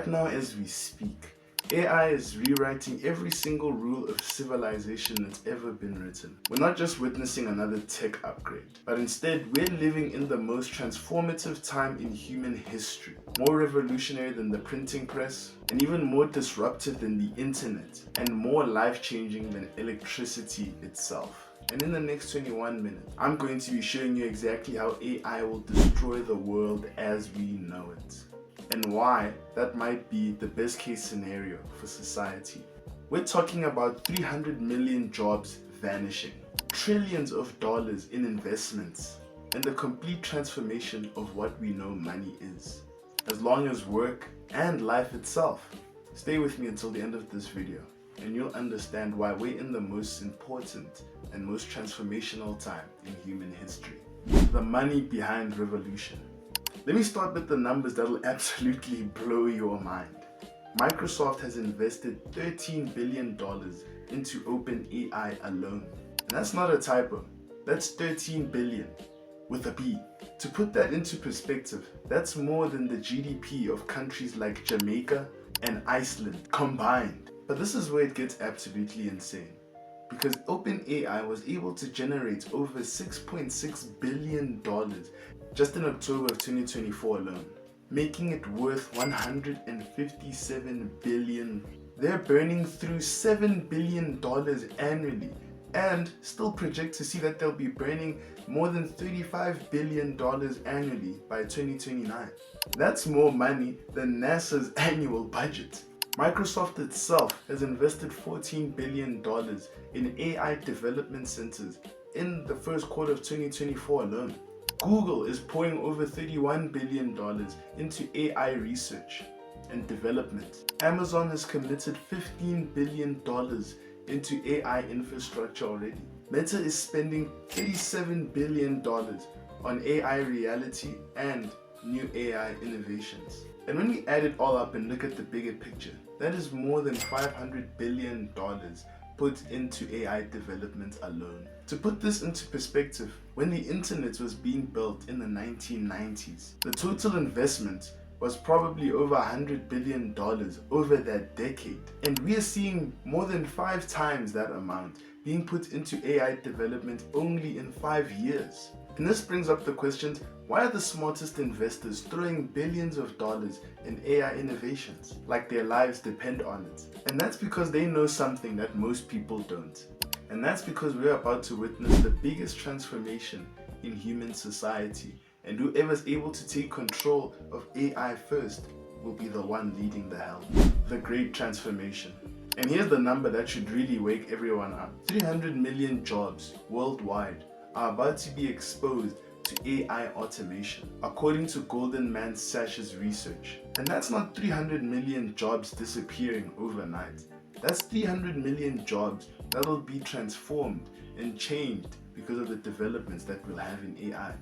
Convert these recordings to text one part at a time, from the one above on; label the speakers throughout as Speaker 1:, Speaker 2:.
Speaker 1: Right now as we speak, AI is rewriting every single rule of civilization that's ever been written. We're not just witnessing another tech upgrade, but instead we're living in the most transformative time in human history. More revolutionary than the printing press, and even more disruptive than the internet, and more life-changing than electricity itself. And in the next 21 minutes, I'm going to be showing you exactly how AI will destroy the world as we know it, and why that might be the best case scenario for society. We're talking about 300 million jobs vanishing, trillions of dollars in investments, and the complete transformation of what we know money is, as long as work and life itself. Stay with me until the end of this video, and you'll understand why we're in the most important and most transformational time in human history. The money behind revolution. Let me start with the numbers that will absolutely blow your mind. Microsoft has invested $13 billion into OpenAI alone. And that's not a typo. That's 13 billion with a B. To put that into perspective, that's more than the GDP of countries like Jamaica and Iceland combined. But this is where it gets absolutely insane, because OpenAI was able to generate over $6.6 billion just in October of 2024 alone, making it worth $157 billion. They're burning through $7 billion annually, and still project to see that they'll be burning more than $35 billion annually by 2029. That's more money than NASA's annual budget. Microsoft itself has invested $14 billion in AI development centers in the first quarter of 2024 alone. Google is pouring over $31 billion into AI research and development. Amazon has committed $15 billion into AI infrastructure already. Meta is spending $37 billion on AI reality and new AI innovations. And when we add it all up and look at the bigger picture, that is more than $500 billion put into AI development alone. To put this into perspective, when the internet was being built in the 1990s, the total investment was probably over $100 billion over that decade. And we are seeing more than 5 times that amount being put into AI development only in 5 years. And this brings up the questions, why are the smartest investors throwing billions of dollars in AI innovations like their lives depend on it? And that's because they know something that most people don't. And that's because we're about to witness the biggest transformation in human society, and whoever's able to take control of AI first will be the one leading the helm. The Great Transformation. And here's the number that should really wake everyone up. 300 million jobs worldwide are about to be exposed to AI automation, according to Goldman Sachs research. And that's not 300 million jobs disappearing overnight. That's 300 million jobs that will be transformed and changed because of the developments that we'll have in AI.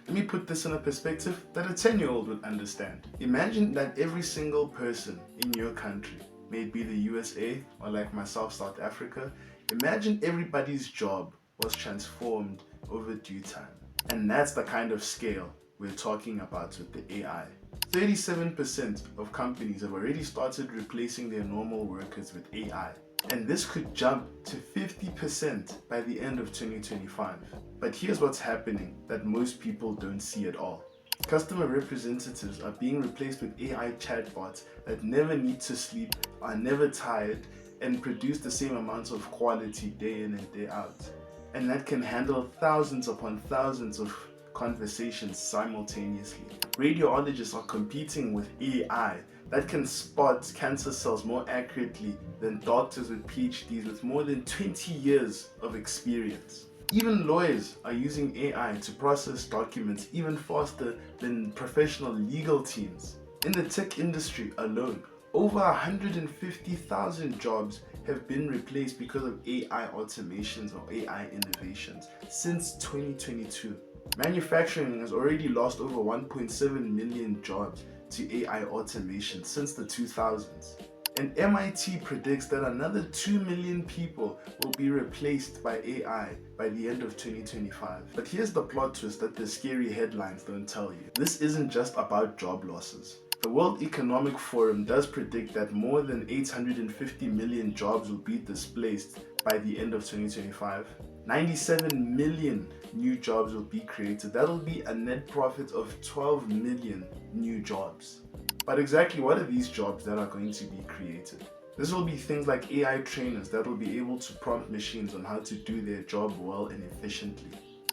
Speaker 1: Let me put this in a perspective that a 10-year-old would understand. Imagine that every single person in your country, may it be the USA or like myself, South Africa, imagine everybody's job was transformed over due time. And that's the kind of scale we're talking about with the AI. 37% of companies have already started replacing their normal workers with AI. And this could jump to 50% by the end of 2025. But here's what's happening that most people don't see at all. Customer representatives are being replaced with AI chatbots that never need to sleep, are never tired, and produce the same amounts of quality day in and day out. And that can handle thousands upon thousands of conversations simultaneously. Radiologists are competing with AI that can spot cancer cells more accurately than doctors with PhDs with more than 20 years of experience. Even lawyers are using AI to process documents even faster than professional legal teams. In the tech industry alone, over 150,000 jobs have been replaced because of AI automations or AI innovations since 2022. Manufacturing has already lost over 1.7 million jobs to AI automation since the 2000s. And MIT predicts that another 2 million people will be replaced by AI by the end of 2025. But here's the plot twist that the scary headlines don't tell you. This isn't just about job losses. The World Economic Forum does predict that more than 850 million jobs will be displaced by the end of 2025. 97 million new jobs will be created. That'll be a net profit of 12 million new jobs. But exactly what are these jobs that are going to be created? This will be things like AI trainers that will be able to prompt machines on how to do their job well and efficiently.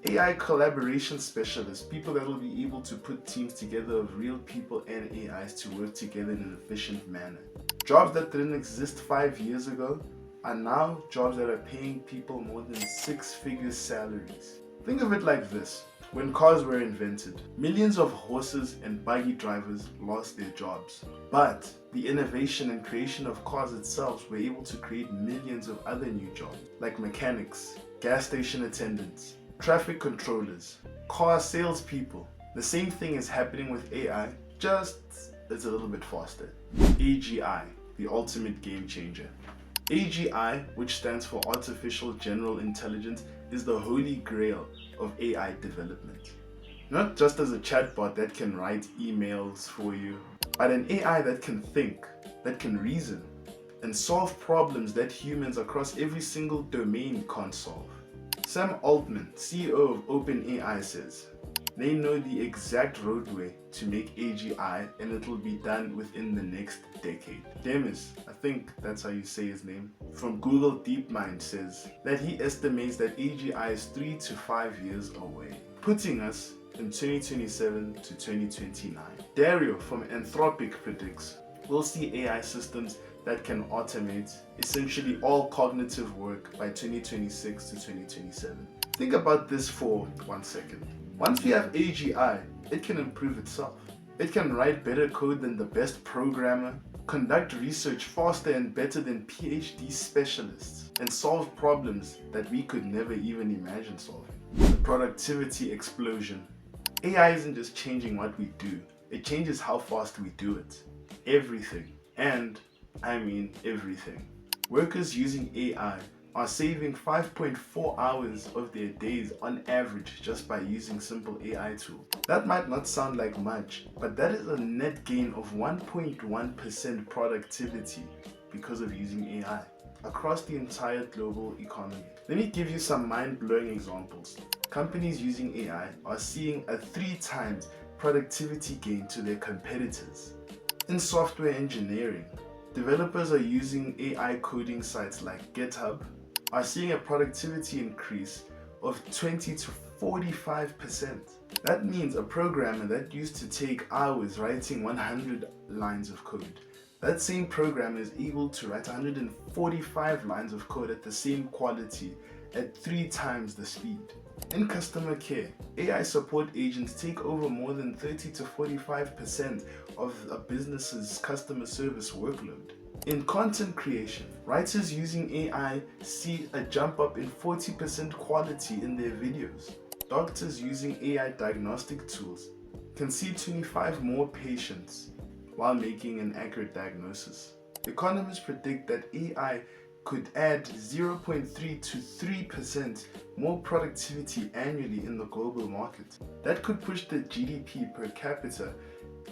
Speaker 1: AI collaboration specialists, people that will be able to put teams together of real people and AIs to work together in an efficient manner. Jobs that didn't exist 5 years ago are now jobs that are paying people more than 6-figure salaries. Think of it like this. When cars were invented, millions of horses and buggy drivers lost their jobs. But the innovation and creation of cars itself were able to create millions of other new jobs, like mechanics, gas station attendants, traffic controllers, car salespeople. The same thing is happening with AI, just it's a little bit faster. AGI, the ultimate game changer. AGI, which stands for Artificial General Intelligence, is the holy grail of AI development. Not just as a chatbot that can write emails for you, but an AI that can think, that can reason, and solve problems that humans across every single domain can't solve. Sam Altman, CEO of OpenAI, says they know the exact roadway to make AGI and it'll be done within the next decade. Demis, I think that's how you say his name, from Google DeepMind says that he estimates that AGI is 3 to 5 years away, putting us in 2027 to 2029. Dario from Anthropic predicts we'll see AI systems that can automate essentially all cognitive work by 2026 to 2027. Think about this for 1 second. Once we have AGI, it can improve itself. It can write better code than the best programmer, conduct research faster and better than PhD specialists, and solve problems that we could never even imagine solving. The productivity explosion. AI isn't just changing what we do, it changes how fast we do it. Everything. And I mean everything. Workers using AI are saving 5.4 hours of their days on average just by using simple AI tools. That might not sound like much, but that is a net gain of 1.1% productivity because of using AI across the entire global economy. Let me give you some mind-blowing examples. Companies using AI are seeing a 3 times productivity gain to their competitors. In software engineering, developers are using AI coding sites like GitHub, are seeing a productivity increase of 20 to 45%. That means a programmer that used to take hours writing 100 lines of code, that same programmer is able to write 145 lines of code at the same quality at 3 times the speed. In customer care, AI support agents take over more than 30 to 45% of a business's customer service workload. In content creation, writers using AI see a jump up in 40% quality in their videos. Doctors using AI diagnostic tools can see 25 more patients while making an accurate diagnosis. Economists predict that AI could add 0.3 to 3% more productivity annually in the global market. That could push the GDP per capita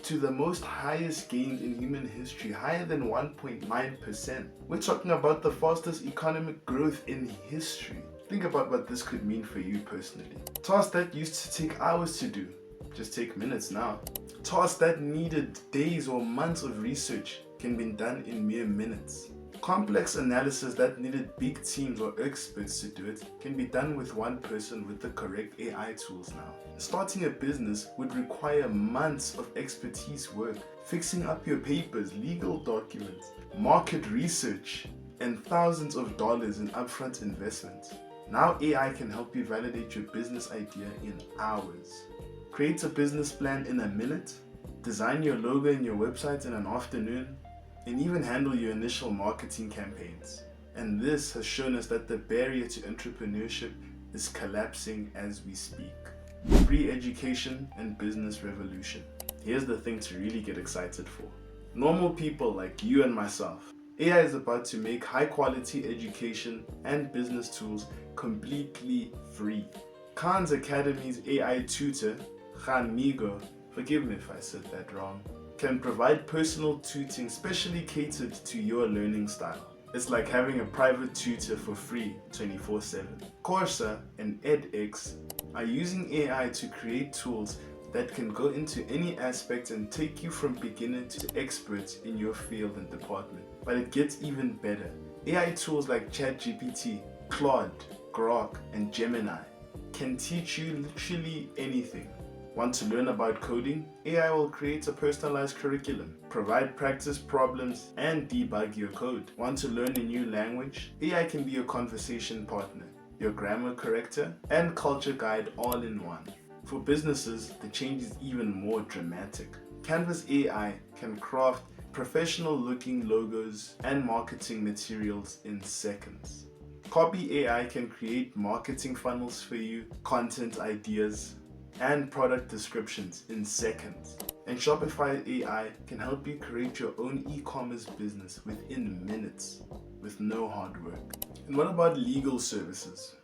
Speaker 1: to the most highest gains in human history, higher than 1.9%. We're talking about the fastest economic growth in history. Think about what this could mean for you personally. Tasks that used to take hours to do just take minutes now. Tasks that needed days or months of research can be done in mere minutes. Complex analysis that needed big teams or experts to do it can be done with one person with the correct AI tools now. Starting a business would require months of expertise work, fixing up your papers, legal documents, market research, and thousands of dollars in upfront investment. Now AI can help you validate your business idea in hours. Create a business plan in a minute, design your logo and your website in an afternoon, and even handle your initial marketing campaigns. And this has shown us that the barrier to entrepreneurship is collapsing as we speak. Free education and business revolution. Here's the thing to really get excited for. Normal people like you and myself, AI is about to make high quality education and business tools completely free. Khan's Academy's AI tutor, Khanmigo, forgive me if I said that wrong, can provide personal tutoring specially catered to your learning style. It's like having a private tutor for free 24/7. Coursera and edX are using AI to create tools that can go into any aspect and take you from beginner to expert in your field and department. But it gets even better. AI tools like ChatGPT, Claude, Grok, and Gemini can teach you literally anything. Want to learn about coding? AI will create a personalized curriculum, provide practice problems, and debug your code. Want to learn a new language? AI can be your conversation partner, your grammar corrector, and culture guide all in one. For businesses, the change is even more dramatic. Canva AI can craft professional-looking logos and marketing materials in seconds. Copy AI can create marketing funnels for you, content ideas, and product descriptions in seconds. And Shopify AI can help you create your own e-commerce business within minutes with no hard work. And what about legal services?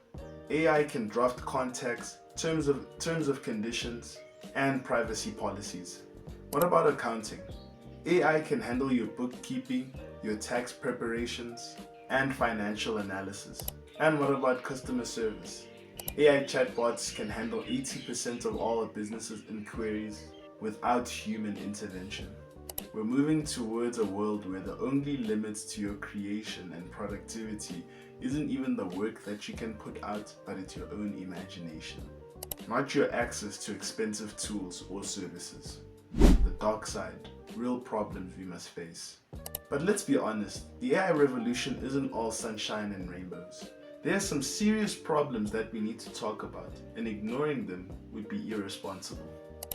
Speaker 1: AI can draft contracts, terms of conditions, and privacy policies. What about accounting? AI can handle your bookkeeping, your tax preparations, and financial analysis. And what about customer service? AI chatbots can handle 80% of all a business's inquiries without human intervention. We're moving towards a world where the only limits to your creation and productivity isn't even the work that you can put out, but it's your own imagination, not your access to expensive tools or services. The dark side, real problems we must face. But let's be honest, the AI revolution isn't all sunshine and rainbows. There are some serious problems that we need to talk about, and ignoring them would be irresponsible.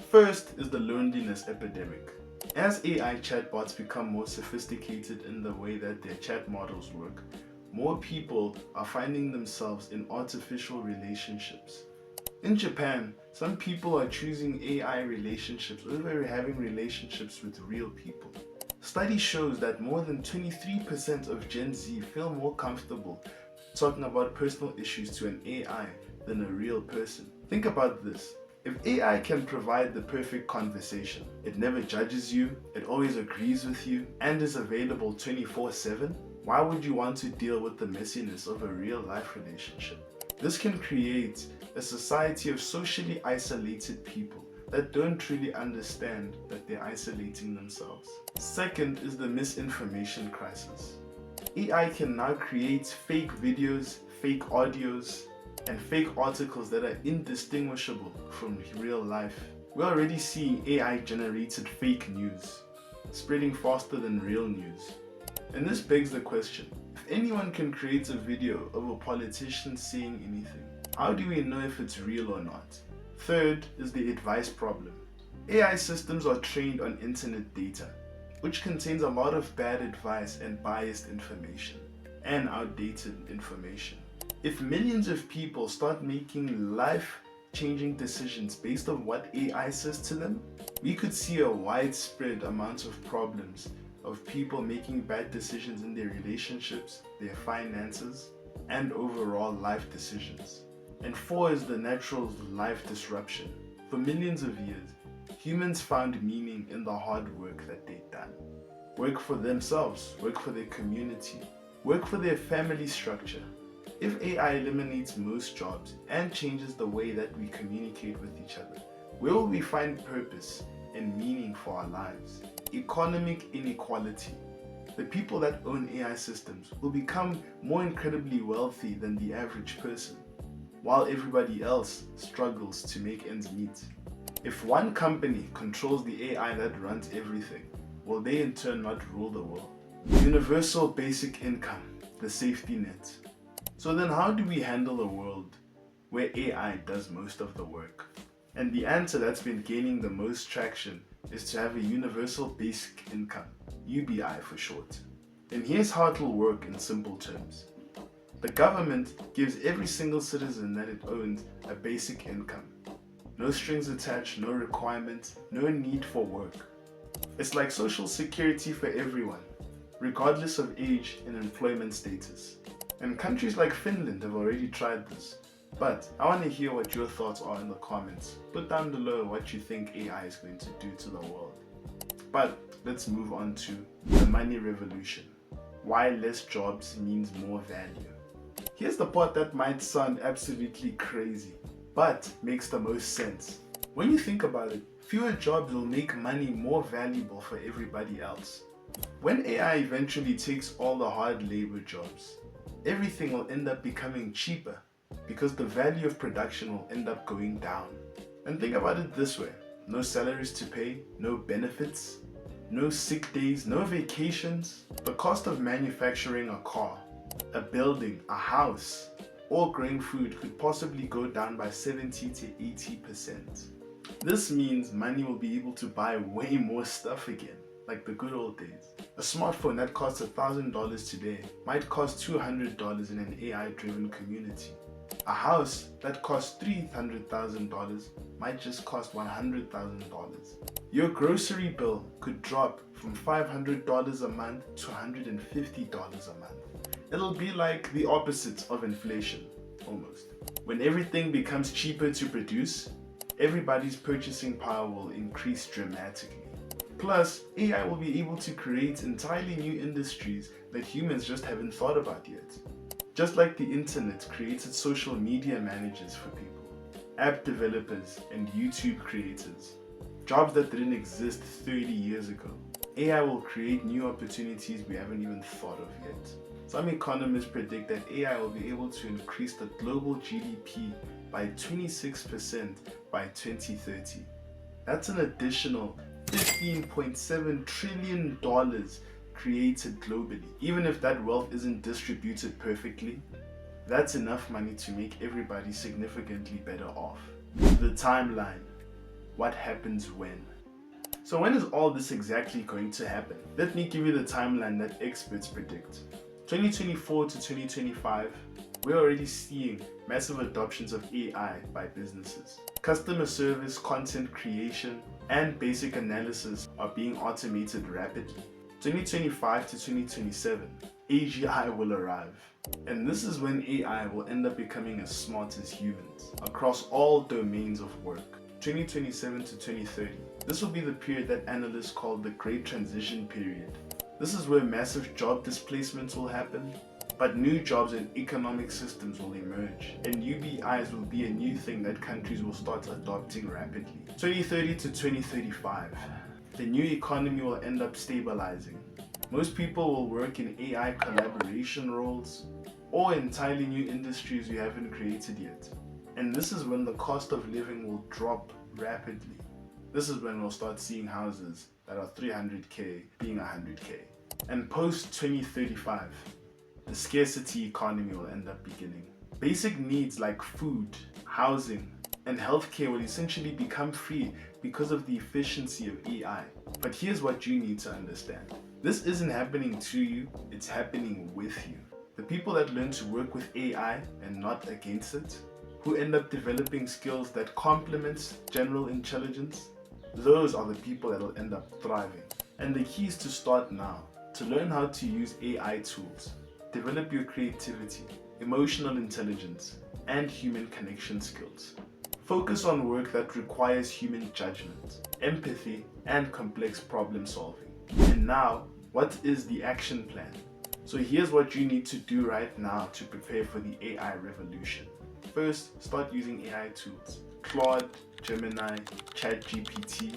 Speaker 1: First is the loneliness epidemic. As AI chatbots become more sophisticated in the way that their chat models work, more people are finding themselves in artificial relationships. In Japan, some people are choosing AI relationships over having relationships with real people. Study shows that more than 23% of Gen Z feel more comfortable talking about personal issues to an AI than a real person. Think about this. If AI can provide the perfect conversation, it never judges you, it always agrees with you, and is available 24/7, why would you want to deal with the messiness of a real-life relationship? This can create a society of socially isolated people that don't truly understand that they're isolating themselves. Second is the misinformation crisis. AI can now create fake videos, fake audios, and fake articles that are indistinguishable from real life. We're already seeing AI-generated fake news, spreading faster than real news. And this begs the question, if anyone can create a video of a politician saying anything, how do we know if it's real or not? Third is the advice problem. AI systems are trained on internet data, which contains a lot of bad advice and biased information, and outdated information. If millions of people start making life-changing decisions based on what AI says to them, we could see a widespread amount of problems of people making bad decisions in their relationships, their finances, and overall life decisions. And 4 is the natural life disruption. For millions of years, humans found meaning in the hard work that they'd done. Work for themselves, work for their community, work for their family structure. If AI eliminates most jobs and changes the way that we communicate with each other, where will we find purpose and meaning for our lives? Economic inequality. The people that own AI systems will become more incredibly wealthy than the average person, while everybody else struggles to make ends meet. If one company controls the AI that runs everything, will they in turn not rule the world? Universal basic income, the safety net. So then how do we handle a world where AI does most of the work? And the answer that's been gaining the most traction is to have a universal basic income, UBI for short. And here's how it will work in simple terms. The government gives every single citizen that it owns a basic income. No strings attached, no requirements, no need for work. It's like social security for everyone, regardless of age and employment status. And countries like Finland have already tried this. But I want to hear what your thoughts are in the comments. Put down below what you think AI is going to do to the world. But let's move on to the money revolution. Why less jobs means more value. Here's the part that might sound absolutely crazy, but makes the most sense. When you think about it, fewer jobs will make money more valuable for everybody else. When AI eventually takes all the hard labor jobs, everything will end up becoming cheaper because the value of production will end up going down. And think about it this way: no salaries to pay, no benefits, no sick days, no vacations. The cost of manufacturing a car, a building, a house, or growing food could possibly go down by 70 to 80%. This means money will be able to buy way more stuff again, like the good old days. A smartphone that costs $1,000 today might cost $200 in an AI-driven community. A house that costs $300,000 might just cost $100,000. Your grocery bill could drop from $500 a month to $150 a month. It'll be like the opposite of inflation, almost. When everything becomes cheaper to produce, everybody's purchasing power will increase dramatically. Plus, AI will be able to create entirely new industries that humans just haven't thought about yet. Just like the internet created social media managers for people, app developers, and YouTube creators, jobs that didn't exist 30 years ago, AI will create new opportunities we haven't even thought of yet. Some economists predict that AI will be able to increase the global GDP by 26% by 2030. That's an additional $15.7 trillion created globally. Even if that wealth isn't distributed perfectly, that's enough money to make everybody significantly better off. The timeline. What happens when? So when is all this exactly going to happen? Let me give you the timeline that experts predict. 2024 to 2025, we're already seeing massive adoptions of AI by businesses. Customer service, content creation, and basic analysis are being automated rapidly. 2025 to 2027, AGI will arrive. And this is when AI will end up becoming as smart as humans across all domains of work. 2027 to 2030, this will be the period that analysts call the Great Transition Period. This is where massive job displacements will happen, but new jobs and economic systems will emerge, and UBIs will be a new thing that countries will start adopting rapidly. 2030 to 2035, the new economy will end up stabilizing. Most people will work in AI collaboration roles or entirely new industries we haven't created yet. And this is when the cost of living will drop rapidly. This is when we'll start seeing houses that are 300k being 100k. And post 2035, the scarcity economy will end up beginning. Basic needs like food, housing, and healthcare will essentially become free because of the efficiency of AI. But here's what you need to understand. This isn't happening to you, it's happening with you. The people that learn to work with AI and not against it, who end up developing skills that complement general intelligence, those are the people that will end up thriving. And the key is to start now, to learn how to use AI tools, develop your creativity, emotional intelligence, and human connection skills. Focus on work that requires human judgment, empathy, and complex problem solving. And now, what is the action plan? So here's what you need to do right now to prepare for the AI revolution. First, start using AI tools. Claude, Gemini, ChatGPT.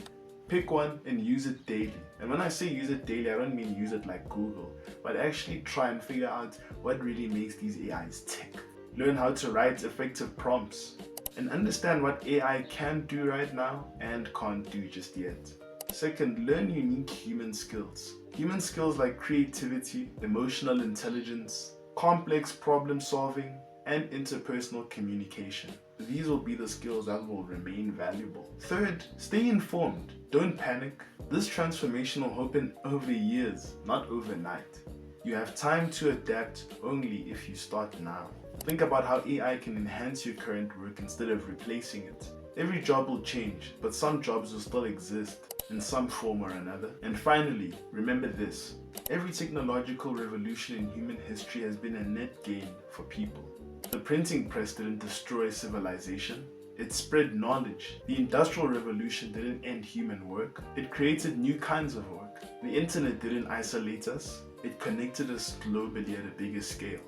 Speaker 1: Pick one and use it daily. And when I say use it daily, I don't mean use it like Google, but actually try and figure out what really makes these AIs tick. Learn how to write effective prompts and understand what AI can do right now and can't do just yet. Second, learn unique human skills. Human skills like creativity, emotional intelligence, complex problem solving, and interpersonal communication. These will be the skills that will remain valuable. Third, stay informed. Don't panic. This transformation will happen over years, not overnight. You have time to adapt only if you start now. Think about how AI can enhance your current work instead of replacing it. Every job will change, but some jobs will still exist in some form or another. And finally, remember this. Every technological revolution in human history has been a net gain for people. The printing press didn't destroy civilization, It spread knowledge. The Industrial Revolution didn't end human work. It created new kinds of work. The internet didn't isolate us. It connected us globally at a bigger scale.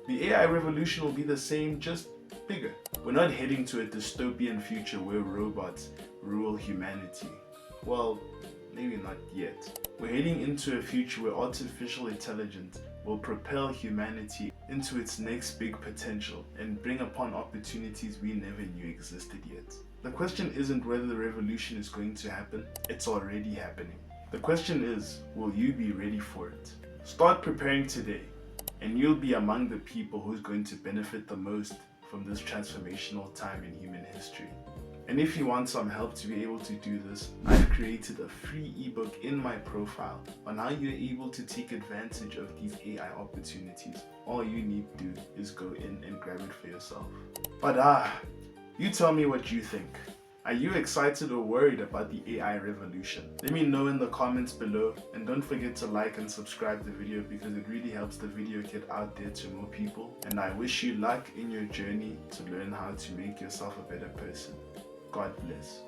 Speaker 1: The AI revolution will be the same, just bigger. We're not heading to a dystopian future where robots rule humanity. Well, maybe not yet. We're heading into a future where artificial intelligence will propel humanity into its next big potential and bring upon opportunities we never knew existed yet. The question isn't whether the revolution is going to happen, it's already happening. The question is, will you be ready for it? Start preparing today, and you'll be among the people who's going to benefit the most from this transformational time in human history. And if you want some help to be able to do this, I've created a free ebook in my profile on how you're able to take advantage of these AI opportunities. All you need to do is go in and grab it for yourself. But you tell me what you think. Are you excited or worried about the AI revolution? Let me know in the comments below, and don't forget to like and subscribe the video because it really helps the video get out there to more people. And I wish you luck in your journey to learn how to make yourself a better person. God bless.